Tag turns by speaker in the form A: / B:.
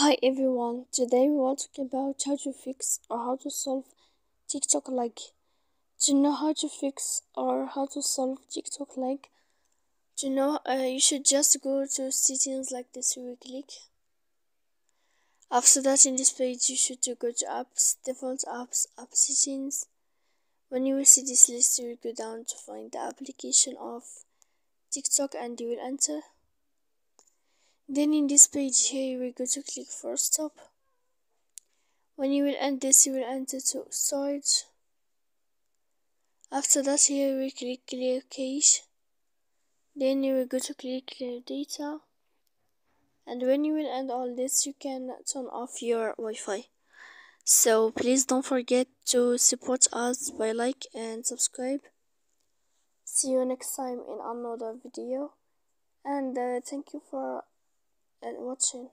A: Hi everyone, today we will talk about how to fix or how to solve TikTok lag. To know how to fix or how to solve TikTok lag, you should just go to settings like this. You will click. After that, in this page, you should go to apps, default apps, app settings. When you will see this list, you will go down to find the application of TikTok and you will enter. Then in this page here, you will go to click for stop. When you will end this, you will enter to storage. After that, here we click clear cache. Then you will go to click clear data. And when you will end all this, you can turn off your Wi-Fi. So please don't forget to support us by like and subscribe. See you next time in another video. And thank you for watching.